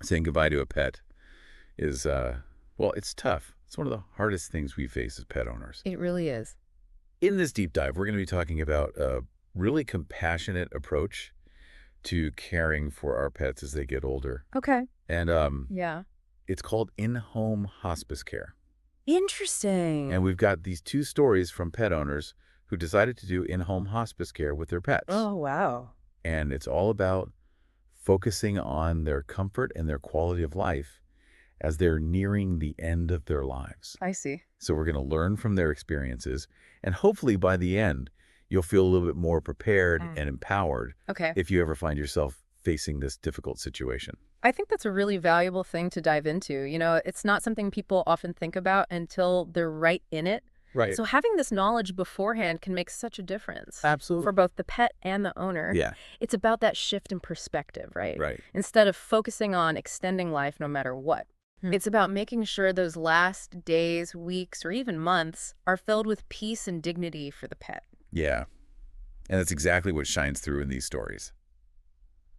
saying goodbye to a pet is, well, it's tough. It's one of the hardest things we face as pet owners. It really is. In this deep dive, we're going to be talking about a really compassionate approach to caring for our pets as they get older. Okay. And Yeah. it's called in-home hospice care. Interesting. And we've got these two stories from pet owners who decided to do in-home hospice care with their pets. Oh, wow. And it's all about focusing on their comfort and their quality of life as they're nearing the end of their lives. I see. So we're going to learn from their experiences, and hopefully by the end, you'll feel a little bit more prepared and empowered Okay. if you ever find yourself facing this difficult situation. I think that's a really valuable thing to dive into. It's not something people often think about until they're right in it. Right. So having this knowledge beforehand can make such a difference Absolutely. for both the pet and the owner. Yeah. It's about that shift in perspective, right? Right. Instead of focusing on extending life no matter what. It's about making sure those last days, weeks, or even months are filled with peace and dignity for the pet. Yeah. And that's exactly what shines through in these stories.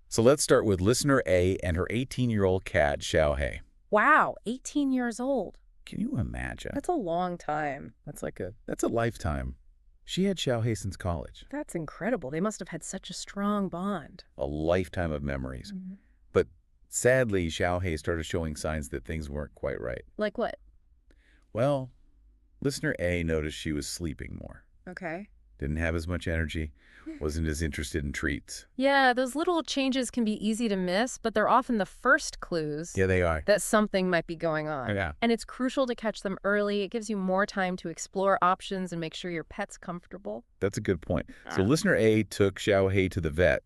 So let's start with listener A and her 18-year-old cat, Xiaohei. Wow, 18 years old. Can you imagine? That's a long time. That's a lifetime. She had Xiaohei since college. That's incredible. They must have had such a strong bond. A lifetime of memories. Mhm. But sadly, Xiaohei started showing signs that things weren't quite right. Like what? Well, listener A noticed she was sleeping more. Okay. Didn't have as much energy, wasn't as interested in treats. Yeah, those little changes can be easy to miss, but they're often the first clues Yeah, they are. that something might be going on. Yeah. And it's crucial to catch them early. It gives you more time to explore options and make sure your pet's comfortable. That's a good point. So listener A took Xiaohei to the vet,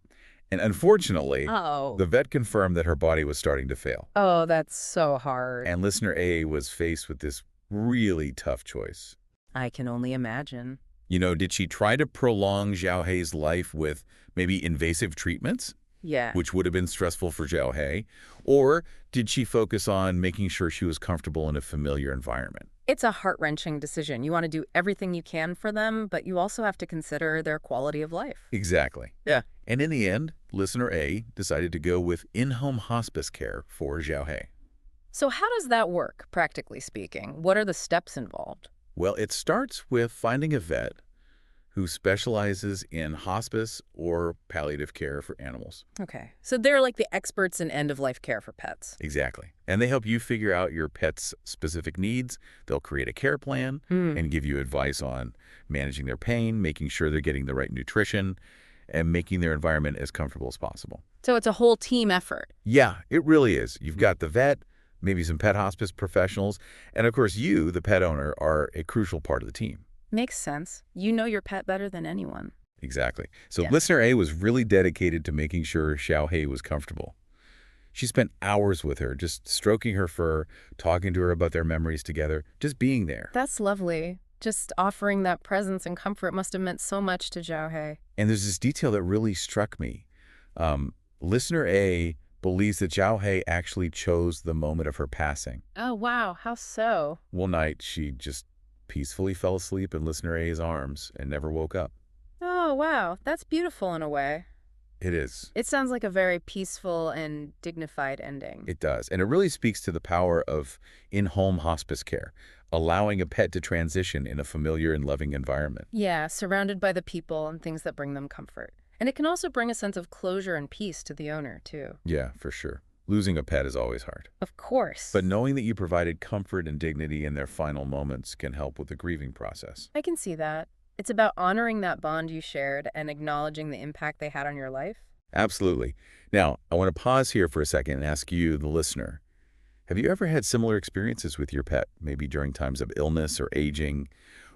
and unfortunately, Oh. the vet confirmed that her body was starting to fail. Oh, that's so hard. And listener A was faced with this really tough choice. I can only imagine. Did she try to prolong Xiaohei's life with maybe invasive treatments, Yeah. which would have been stressful for Xiaohei? Or did she focus on making sure she was comfortable in a familiar environment? It's a heart-wrenching decision. You want to do everything you can for them, but you also have to consider their quality of life. Exactly. Yeah. And in the end, listener A decided to go with in-home hospice care for Xiaohei. So how does that work, practically speaking? What are the steps involved? Well, it starts with finding a vet who specializes in hospice or palliative care for animals. Okay. So they're like the experts in end-of-life care for pets. Exactly. And they help you figure out your pet's specific needs. They'll create a care plan and give you advice on managing their pain, making sure they're getting the right nutrition, and making their environment as comfortable as possible. So it's a whole team effort. Yeah, it really is. You've got the vet, maybe some pet hospice professionals, and of course you, the pet owner, are a crucial part of the team. Makes sense. You know your pet better than anyone. Exactly. So Yeah. listener A was really dedicated to making sure Xiaohei was comfortable. She spent hours with her, just stroking her fur, talking to her about their memories together, just being there. That's lovely. Just offering that presence and comfort must have meant so much to Xiaohei. And there's this detail that really struck me. Listener A believes that Xiaohei actually chose the moment of her passing. Oh, wow. How so? One night, she just peacefully fell asleep in listener A's arms and never woke up. Oh, wow. That's beautiful in a way. It is. It sounds like a very peaceful and dignified ending. It does. And it really speaks to the power of in-home hospice care, allowing a pet to transition in a familiar and loving environment. Yeah, surrounded by the people and things that bring them comfort. And it can also bring a sense of closure and peace to the owner, too. Yeah, for sure. Losing a pet is always hard. Of course. But knowing that you provided comfort and dignity in their final moments can help with the grieving process. I can see that. It's about honoring that bond you shared and acknowledging the impact they had on your life. Absolutely. Now, I want to pause here for a second and ask you, the listener, have you ever had similar experiences with your pet, maybe during times of illness or aging?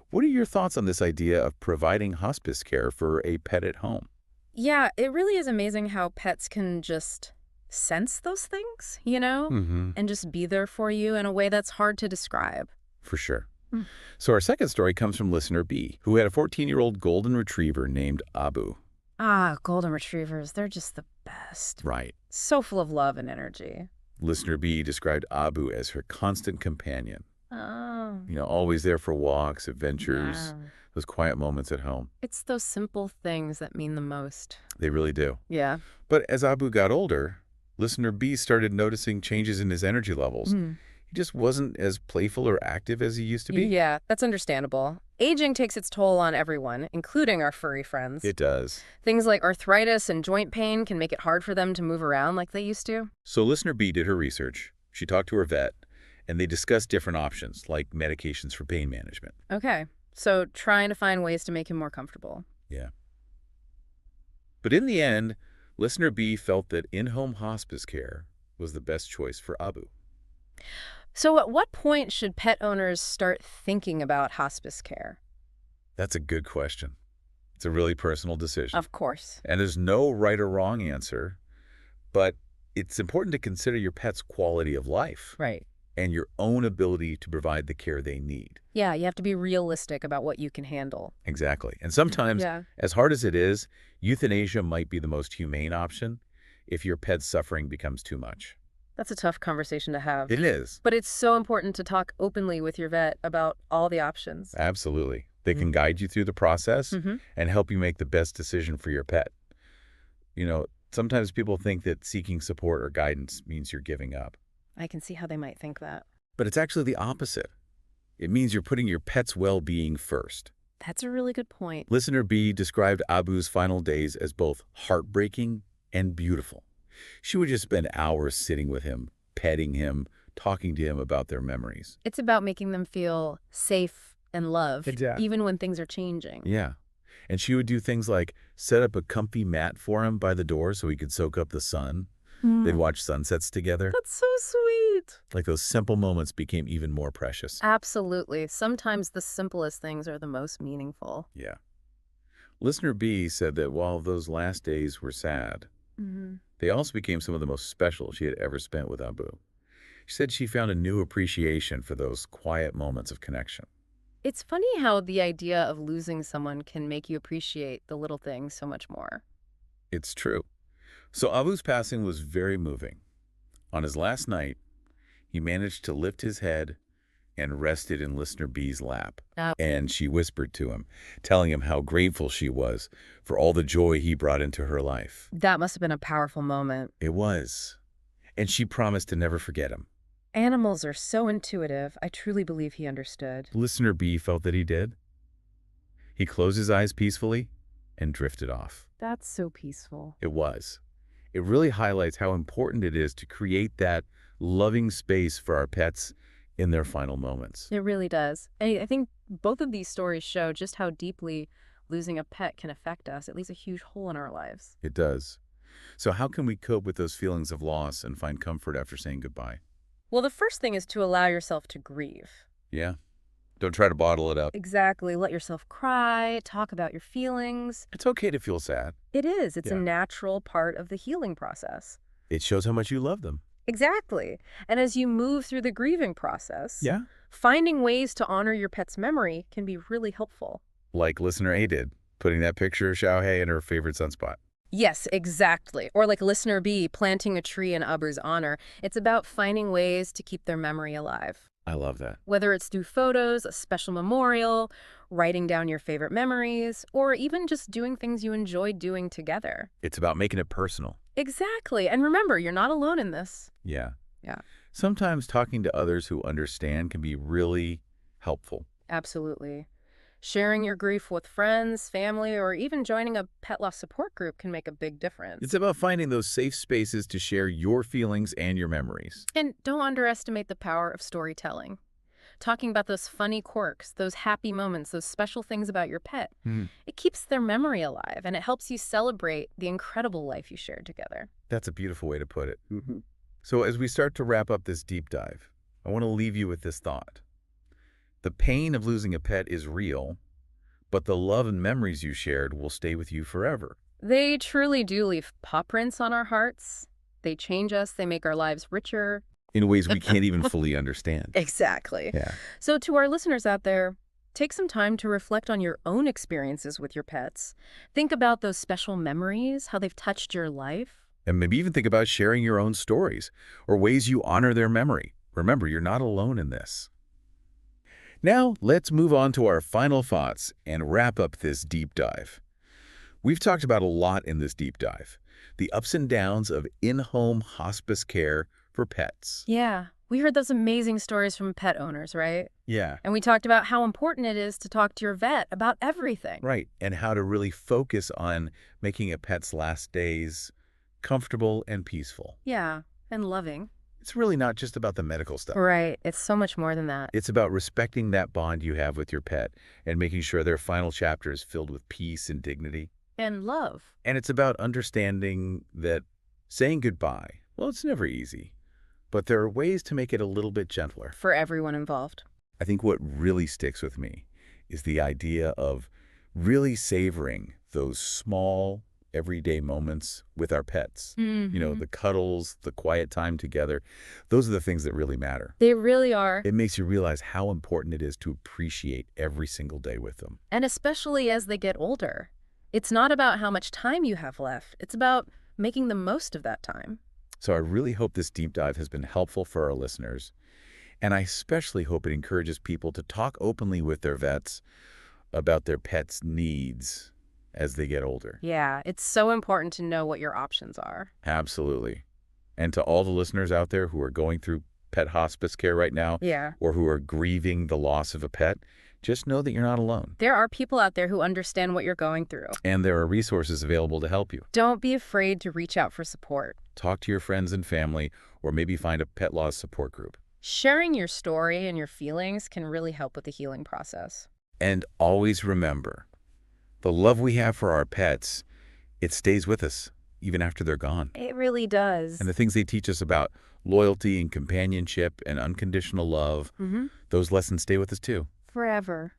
What are your thoughts on this idea of providing hospice care for a pet at home? Yeah, it really is amazing how pets can just sense those things, and just be there for you in a way that's hard to describe. For sure. Mm. So our second story comes from listener B, who had a 14-year-old golden retriever named Abu. Ah, golden retrievers, they're just the best. Right. So full of love and energy. Listener B described Abu as her constant companion. Oh. Always there for walks, adventures, Wow. those quiet moments at home. It's those simple things that mean the most. They really do. Yeah. But as Abu got older, Listener B started noticing changes in his energy levels. Hmm. He just wasn't as playful or active as he used to be. Yeah, that's understandable. Aging takes its toll on everyone, including our furry friends. It does. Things like arthritis and joint pain can make it hard for them to move around like they used to. So listener B did her research. She talked to her vet, and they discussed different options, like medications for pain management. Okay, so trying to find ways to make him more comfortable. Yeah. But in the end, listener B felt that in-home hospice care was the best choice for Abu. So at what point should pet owners start thinking about hospice care? That's a good question. It's a really personal decision. Of course. And there's no right or wrong answer, but it's important to consider your pet's quality of life Right. and your own ability to provide the care they need. Yeah, you have to be realistic about what you can handle. Exactly. And sometimes, Yeah. as hard as it is, euthanasia might be the most humane option if your pet's suffering becomes too much. That's a tough conversation to have. It is. But it's so important to talk openly with your vet about all the options. Absolutely. They can guide you through the process Mm-hmm. and help you make the best decision for your pet. Sometimes people think that seeking support or guidance means you're giving up. I can see how they might think that. But it's actually the opposite. It means you're putting your pet's well-being first. That's a really good point. Listener B described Abu's final days as both heartbreaking and beautiful. She would just spend hours sitting with him, petting him, talking to him about their memories. It's about making them feel safe and loved, Exactly. even when things are changing. Yeah. And she would do things like set up a comfy mat for him by the door so he could soak up the sun. They'd watch sunsets together. That's so sweet. Like those simple moments became even more precious. Absolutely. Sometimes the simplest things are the most meaningful. Yeah. Listener B said that while those last days were sad, Mm-hmm. they also became some of the most special she had ever spent with Abu. She said she found a new appreciation for those quiet moments of connection. It's funny how the idea of losing someone can make you appreciate the little things so much more. It's true. So Abu's passing was very moving. On his last night, he managed to lift his head and rested in listener B's lap. Oh. And she whispered to him, telling him how grateful she was for all the joy he brought into her life. That must have been a powerful moment. It was. And she promised to never forget him. Animals are so intuitive. I truly believe he understood. Listener B felt that he did. He closed his eyes peacefully and drifted off. That's so peaceful. It was. It really highlights how important it is to create that loving space for our pets in their final moments. It really does. And I think both of these stories show just how deeply losing a pet can affect us. It leaves a huge hole in our lives. It does. So how can we cope with those feelings of loss and find comfort after saying goodbye? Well, the first thing is to allow yourself to grieve. Yeah? Don't try to bottle it up. Exactly. Let yourself cry, talk about your feelings. It's okay to feel sad. It is. It's a Yeah. natural part of the healing process. It shows how much you love them. Exactly. And as you move through the grieving process, Yeah? finding ways to honor your pet's memory can be really helpful. Like listener A did, putting that picture of Xiaohei in her favorite sunspot. Yes, exactly. Or like listener B, planting a tree in Abu's honor. It's about finding ways to keep their memory alive. I love that. Whether it's through photos, a special memorial, writing down your favorite memories, or even just doing things you enjoy doing together. It's about making it personal. Exactly. And remember, you're not alone in this. Yeah. Yeah. Sometimes talking to others who understand can be really helpful. Absolutely. Sharing your grief with friends, family, or even joining a pet loss support group can make a big difference. It's about finding those safe spaces to share your feelings and your memories. And don't underestimate the power of storytelling. Talking about those funny quirks, those happy moments, those special things about your pet. It keeps their memory alive, and it helps you celebrate the incredible life you shared together. That's a beautiful way to put it. So as we start to wrap up this deep dive, I want to leave you with this thought. The pain of losing a pet is real, but the love and memories you shared will stay with you forever. They truly do leave paw prints on our hearts. They change us. They make our lives richer. In ways we can't even fully understand. Exactly. Yeah. So to our listeners out there, take some time to reflect on your own experiences with your pets. Think about those special memories, how they've touched your life. And maybe even think about sharing your own stories or ways you honor their memory. Remember, you're not alone in this. Now, let's move on to our final thoughts and wrap up this deep dive. We've talked about a lot in this deep dive, the ups and downs of in-home hospice care for pets. Yeah, we heard those amazing stories from pet owners, right? Yeah. And we talked about how important it is to talk to your vet about everything. Right, and how to really focus on making a pet's last days comfortable and peaceful. Yeah, and loving. It's really not just about the medical stuff. Right, it's so much more than that. It's about respecting that bond you have with your pet and making sure their final chapter is filled with peace and dignity. And love. And it's about understanding that saying goodbye, well, it's never easy, but there are ways to make it a little bit gentler. For everyone involved. I think what really sticks with me is the idea of really savoring those small, everyday moments with our pets. You know, the cuddles, the quiet time together. Those are the things that really matter. They really are. It makes you realize how important it is to appreciate every single day with them. And especially as they get older. It's not about how much time you have left. It's about making the most of that time. So I really hope this deep dive has been helpful for our listeners. And I especially hope it encourages people to talk openly with their vets about their pets' needs as they get older. Yeah, it's so important to know what your options are. Absolutely. And to all the listeners out there who are going through pet hospice care right now, Yeah. or who are grieving the loss of a pet, just know that you're not alone. There are people out there who understand what you're going through. And there are resources available to help you. Don't be afraid to reach out for support. Talk to your friends and family, or maybe find a pet loss support group. Sharing your story and your feelings can really help with the healing process. And always remember, the love we have for our pets, it stays with us, even after they're gone. It really does. And the things they teach us about loyalty and companionship and unconditional love, those lessons stay with us too. Forever.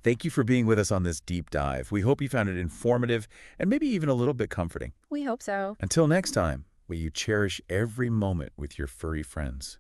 Thank you for being with us on this deep dive. We hope you found it informative and maybe even a little bit comforting. We hope so. Until next time, may you cherish every moment with your furry friends.